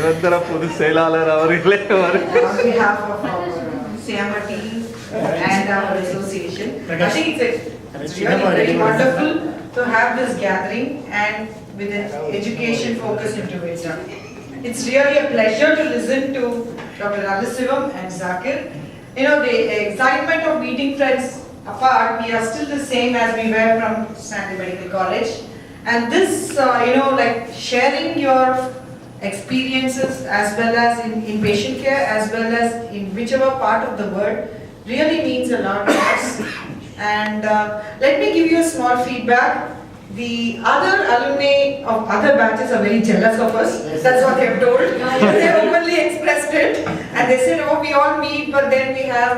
நிரந்தர பொதுச் செயலாளர் அவர்களே On behalf of our SIAMA team and our association, I think it's really very wonderful to have this gathering and with an education focus into it. It's really a pleasure to listen to Dr. Nalasivam and Zakir. You know, the excitement of meeting friends apart, we are still the same as we were from Stanley Medical College. And this, like sharing your experiences as well as in patient care as well as in whichever part of the world really means a lot to us. And let me give you a small feedback. The other alumni of other batches are very jealous of us. That's what they have told. They openly expressed it. And they said, oh, we all meet, but then we have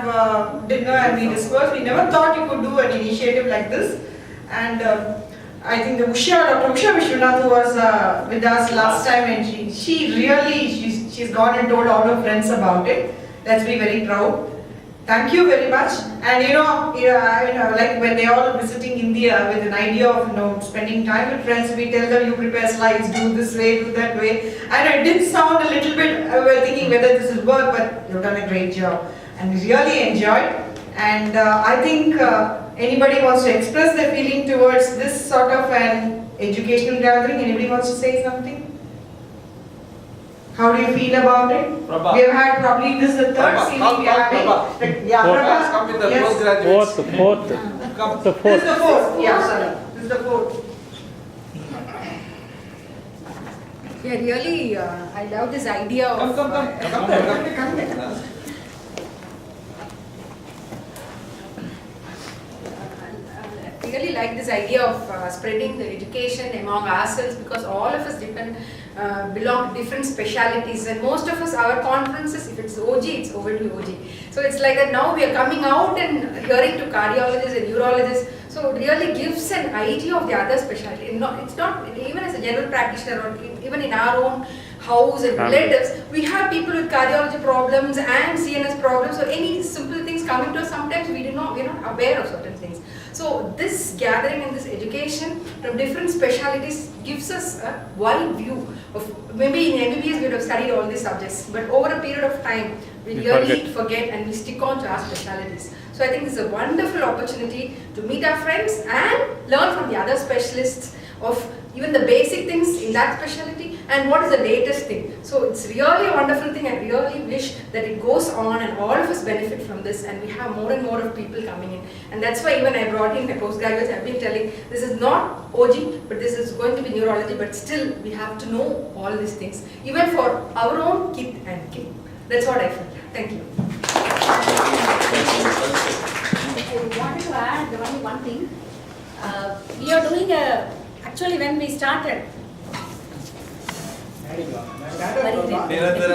dinner and we disperse. We never thought you could do an initiative like this. And I think the Dr. Usha Vishwanath, who was with us last time, and she's gone and told all her friends about it. Let's be very proud. Thank you very much. And like when they all visiting India with an idea of spending time with friends, we tell them you prepare slides, do this way, do that way. And it did sound a little bit, we're thinking whether this will work, but you've done a great job. And we really enjoyed. And I think anybody wants to express their feeling towards this sort of an educational gathering? Anybody wants to say something? How do you feel about it? Prabha. We have had probably this is the third series we are having. Yeah, Prabha. Come with the Yes. postgraduates. Fourth. Come. The This fourth. is the fourth. Yeah, sorry. This is the fourth. Yeah, really, I love this idea of. Come. I really like this idea of spreading the education among ourselves, because all of us belong to different specialities, and most of us, our conferences, if it's OG, it's over to OG. So it's like that now we are coming out and hearing to cardiologists and neurologists, so it really gives an idea of the other specialty. It's not even as a general practitioner or even in our own house and relatives, we have people with cardiology problems and CNS problems, or any simple things coming to us. Sometimes we're not aware of certain things. So this gathering and this education from different specialties gives us a wide view of, maybe in MBBS we would have studied all these subjects, but over a period of time we really forget and we stick on to our specialties. So I think this is a wonderful opportunity to meet our friends and learn from the other specialists of even the basic things in that specialty and what is the latest thing. So it's really a wonderful thing. I really wish that it goes on and all of us benefit from this, and we have more and more of people coming in. And that's why even I brought in my postgraduates. I've been telling this is not OG, but this is going to be neurology, but still we have to know all these things, even for our own kith and kin. That's what I feel. Thank you. I wanted to add only one thing. We are doing actually when we started. ನಿರಂತರ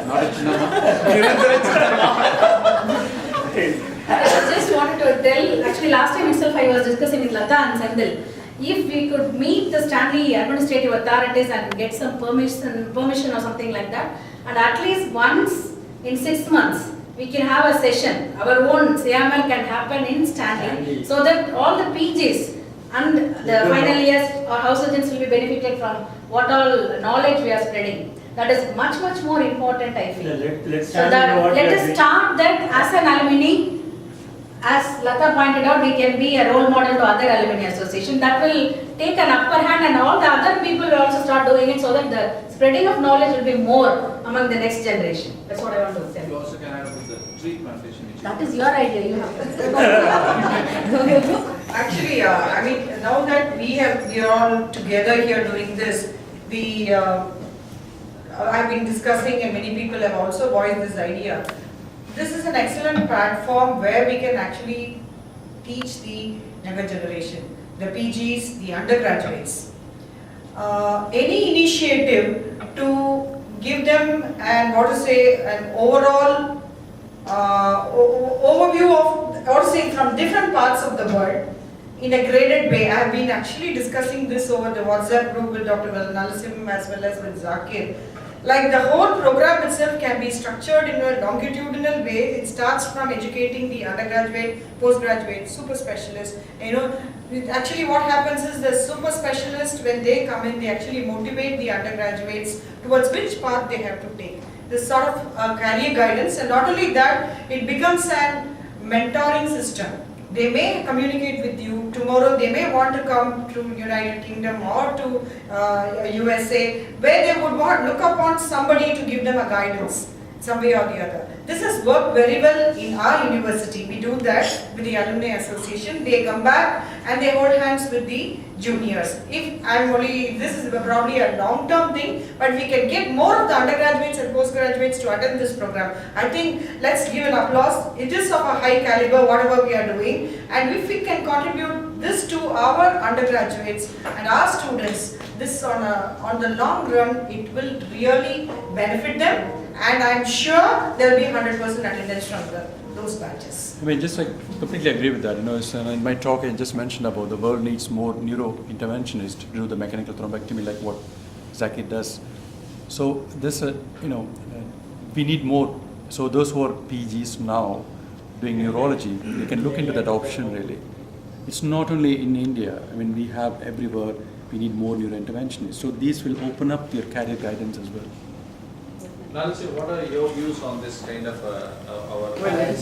I just wanted to tell, actually last time itself I was discussing with Lata and Sandil, if we could meet the Stanley administrative authorities and get some permission or something like that, and at least once in 6 months we can have a session, our own CML can happen in Stanley, so that all the PGs and the final years or house surgeons will be benefited from what all knowledge we are spreading. That is much more important, I feel. Let us start that as an alumni. As Lata pointed out, we can be a role model to other alumni association. That will take an upper hand, and all the other people will also start doing it, so that the spreading of knowledge will be more among the next generation. That's what I want to say. You also can add with the tree plantation. That is your idea. You have to. Actually, now that we are all together here doing this, I've been discussing and many people have also voiced this idea. This is an excellent platform where we can actually teach the younger generation, the PGs, the undergraduates. Any initiative to give them an overall overview of, from different parts of the world in a graded way. I have been actually discussing this over the WhatsApp group with Dr. Nalasivam as well as with Zakir. Like the whole program itself can be structured in a longitudinal way. It starts from educating the undergraduate, postgraduate, super specialists, Actually, what happens is the super specialists, when they come in, they actually motivate the undergraduates towards which path they have to take. This sort of career guidance, and not only that, it becomes an mentoring system. They may communicate with you tomorrow. They may want to come to United Kingdom or to USA, where they would look upon somebody to give them a guidance, some way or the other. This has worked very well in our university. We do that with the Alumni Association. They come back and they hold hands with the juniors. This is probably a long-term thing, but we can get more of the undergraduates and postgraduates to attend this program. I think let's give an applause. It is of a high caliber, whatever we are doing, and if we can contribute this to our undergraduates and our students, this on the long run, it will really benefit them. And I'm sure there will be 100% attendance from those batches. I mean, just I completely agree with that. In my talk I just mentioned about the world needs more neuro-interventionists to do the mechanical thrombectomy like what Zaki does. So this, we need more. So those who are PGs now doing neurology, they can look into that option really. It's not only in India. I mean, we have everywhere. We need more neuro-interventionists. So these will open up your career guidance as well. Nancy, what are your views on this kind of our? Well,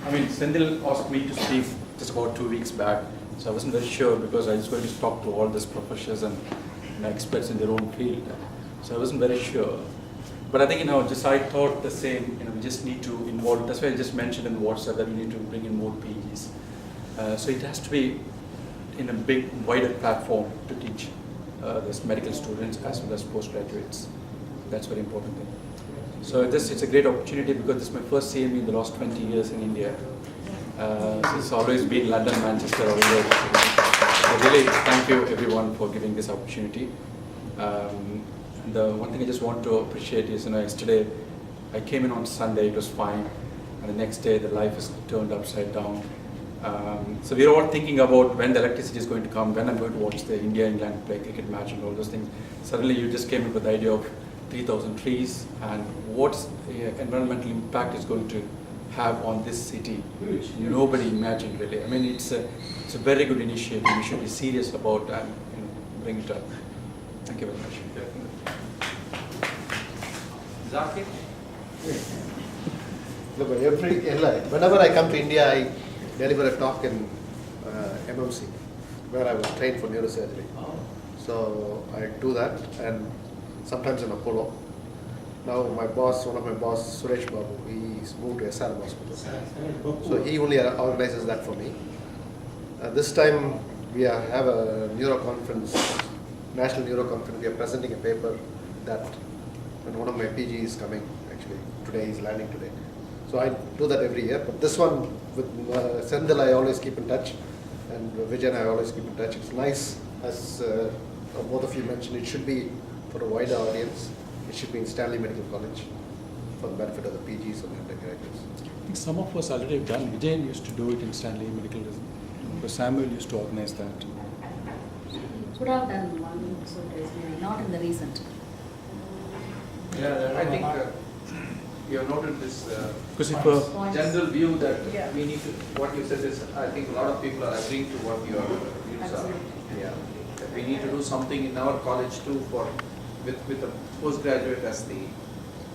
Sendil asked me to speak just about 2 weeks back, so I wasn't very sure because I was going to talk to all these professors and experts in their own field. So I wasn't very sure. But I think, I thought the same, we just need to involve, that's why I just mentioned in WhatsApp that we need to bring in more PGs. So it has to be in a big, wider platform to teach these medical students as well as postgraduates. That's very important thing. So it's a great opportunity because this is my first CME in the last 20 years in India. So it's always been London, Manchester, all over. So really, thank you everyone for giving this opportunity. And the one thing I just want to appreciate is, yesterday I came in on Sunday, it was fine, and the next day the life is turned upside down. So we're all thinking about when the electricity is going to come, when I'm going to watch the India-England play cricket match and all those things. Suddenly you just came up with the idea of 3,000 trees and what environmental impact is going to have on this city. Nobody imagined really. I mean, it's a very good initiative. We should be serious about and bring it up. Thank you very much. Zaki? Look, whenever I come to India, I deliver a talk in MMC, where I was trained for neurosurgery. So I do that, and sometimes in Apollo. Now my boss, one of my boss, Suresh Babu, he's moved to SRM Hospital. So he only organizes that for me. This time we have a neuro conference, national neuro conference. We are presenting a paper that, and one of my PG is coming actually today. He's landing today. So I do that every year. But this one with Sendil, I always keep in touch, and Vijayan I always keep in touch. It's nice, as both of you mentioned. It should be for a wider audience. It should be in Stanley Medical College for the benefit of the PGs and undergraduates. I think some of us already have done. Vijayan used to do it in Stanley Medical, because Samuel used to organize that. Could have done one, so maybe not in the recent. Yeah, I think you have noted this Because if general view that Yeah. we need to, what you said is, I think a lot of people are agreeing to what your views are. Absolutely. Yeah. That we need to do something in our college too with the postgraduate as the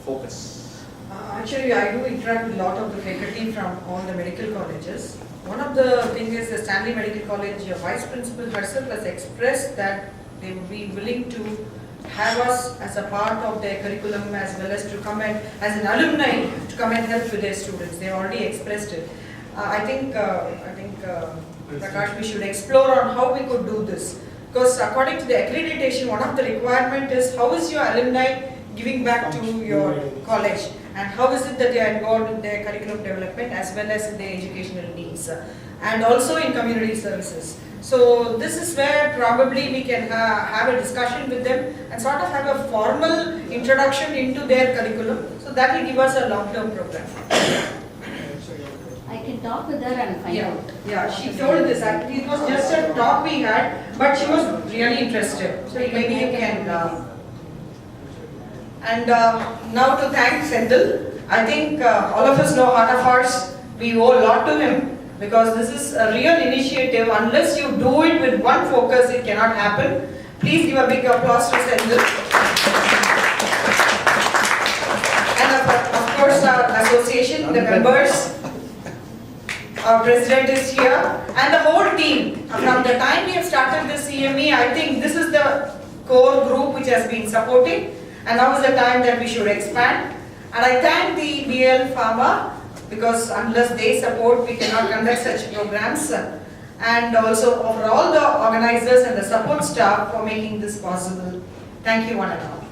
focus. Actually, I do interact with a lot of the faculty from all the medical colleges. One of the things is the Stanley Medical College Vice Principal herself has expressed that they would be willing to have us as a part of their curriculum, as well as to come and, as an alumni, to come and help with their students. They already expressed it. I think Prakash, we should explore on how we could do this. Because according to the accreditation, one of the requirement is how is your alumni giving back to your college, and how is it that they are involved in their curriculum development as well as in their educational needs, and also in community services. So this is where probably we can have a discussion with them and sort of have a formal introduction into their curriculum. So that will give us a long-term program. I can talk with her and find out. Yeah, she told this. It was just a talk we had, but she was really interested. So maybe you can. Now to thank Sendil. I think all of us know Heart of Hearts. We owe a lot to him. because this is a real initiative. Unless you do it with one focus, it cannot happen. Please give a big applause to Sendil. And of course our association, the members, our president is here, and the whole team. From the time we have started the CME, I think this is the core group which has been supporting, and now is the time that we should expand. And I thank the BL Pharma, because unless they support, we cannot conduct such programs. And also for all the organizers and the support staff for making this possible. Thank you one and all.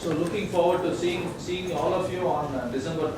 So looking forward to seeing all of you on December